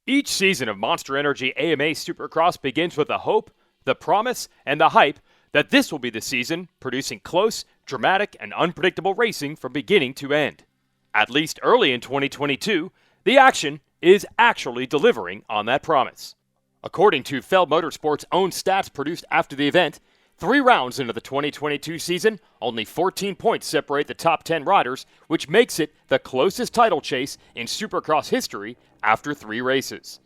Each season of Monster Energy AMA Supercross begins with the hope, the promise, and the hype that this will be the season producing close, dramatic, and unpredictable racing from beginning to end. At least early in 2022, the action is actually delivering on that promise. According to Feld Motorsports' own stats produced after the event, 3 rounds into the 2022 season, only 14 points separate the top 10 riders, which makes it the closest title chase in Supercross history after 3 races.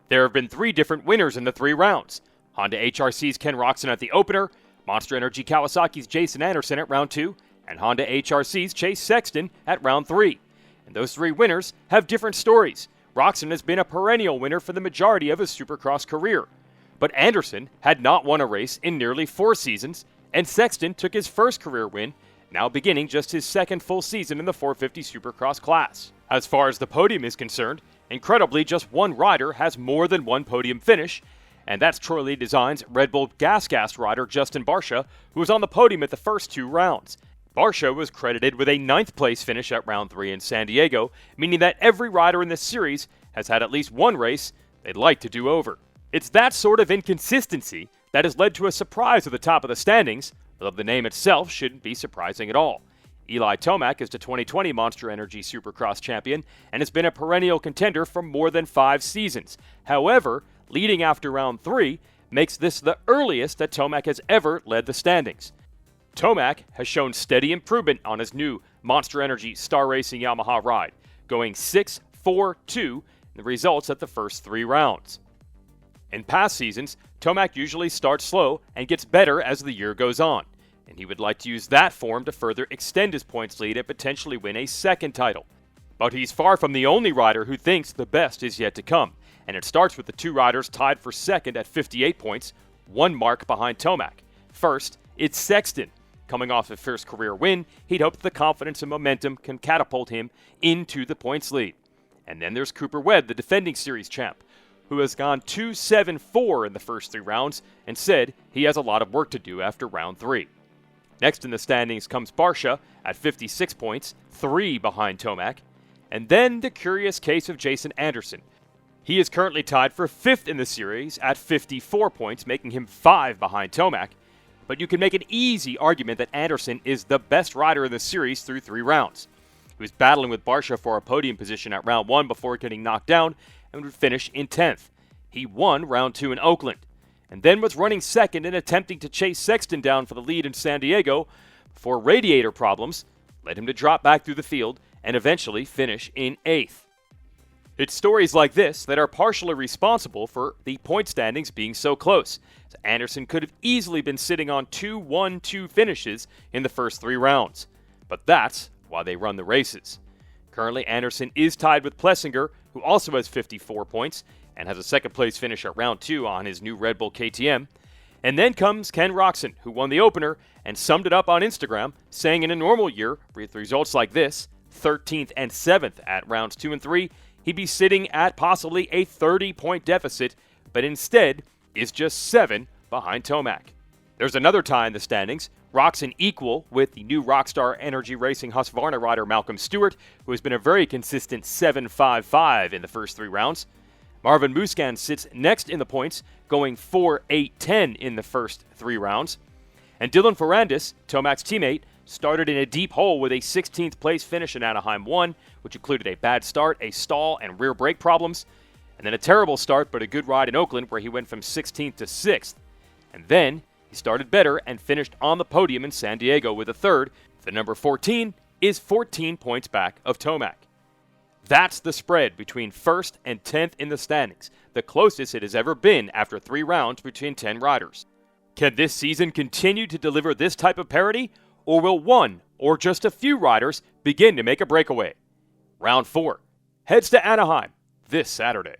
There have been 3 different winners in the 3 rounds. Honda HRC's Ken Roczen at the opener, Monster Energy Kawasaki's Jason Anderson at round 2, and Honda HRC's Chase Sexton at round 3. And those 3 winners have different stories. Roczen has been a perennial winner for the majority of his Supercross career. But Anderson had not won a race in nearly 4 seasons, and Sexton took his first career win, now beginning just his second full season in the 450 Supercross class. As far as the podium is concerned, incredibly just one rider has more than one podium finish, and that's Troy Lee Design's Red Bull Gas rider Justin Barcia, who was on the podium at the first 2 rounds. Barcia was credited with a 9th place finish at round 3 in San Diego, meaning that every rider in this series has had at least one race they'd like to do over. It's that sort of inconsistency that has led to a surprise at the top of the standings, although the name itself shouldn't be surprising at all. Eli Tomac is the 2020 Monster Energy Supercross champion and has been a perennial contender for more than 5 seasons. However, leading after round 3 makes this the earliest that Tomac has ever led the standings. Tomac has shown steady improvement on his new Monster Energy Star Racing Yamaha ride, going 6-4-2 in the results at the first 3 rounds. In past seasons, Tomac usually starts slow and gets better as the year goes on, and he would like to use that form to further extend his points lead and potentially win a second title. But he's far from the only rider who thinks the best is yet to come, and it starts with the 2 riders tied for second at 58 points, 1 mark behind Tomac. First, it's Sexton. Coming off his first career win, he'd hoped the confidence and momentum can catapult him into the points lead. And then there's Cooper Webb, the defending series champ, who has gone 2-7-4 in the first 3 rounds and said he has a lot of work to do after round 3. Next in the standings comes Barcia at 56 points, 3 behind Tomac. And then the curious case of Jason Anderson. He is currently tied for 5th in the series at 54 points, making him 5 behind Tomac. But you can make an easy argument that Anderson is the best rider in the series through 3 rounds. He was battling with Barcia for a podium position at round 1 before getting knocked down and would finish in 10th. He won round 2 in Oakland, and then was running second and attempting to chase Sexton down for the lead in San Diego before radiator problems led him to drop back through the field and eventually finish in 8th. It's stories like this that are partially responsible for the point standings being so close. So Anderson could have easily been sitting on 2-1-2 finishes in the first 3 rounds, but that's why they run the races. Currently, Anderson is tied with Plessinger, who also has 54 points and has a second-place finish at round 2 on his new Red Bull KTM. And then comes Ken Roczen, who won the opener and summed it up on Instagram, saying in a normal year, with results like this, 13th and 7th at rounds 2 and 3, he'd be sitting at possibly a 30-point deficit, but instead is just 7 behind Tomac. There's another tie in the standings. Roczen equal with the new Rockstar Energy Racing Husqvarna rider Malcolm Stewart, who has been a very consistent 7-5-5 in the first 3 rounds. MARVIN MUSQUIN sits next in the points, going 4-8-10 in the first 3 rounds. And Dylan Ferrandis, Tomac's teammate, started in a deep hole with a 16th place finish in Anaheim 1, which included a bad start, a stall, and rear brake problems. And then a terrible start, but a good ride in Oakland, where he went from 16th to 6th. And then he started better and finished on the podium in San Diego with a 3rd. The number 14 is 14 points back of Tomac. That's the spread between 1st and 10th in the standings, the closest it has ever been after 3 rounds between 10 riders. Can this season continue to deliver this type of parity, or will one or just a few riders begin to make a breakaway? Round 4 heads to Anaheim this Saturday.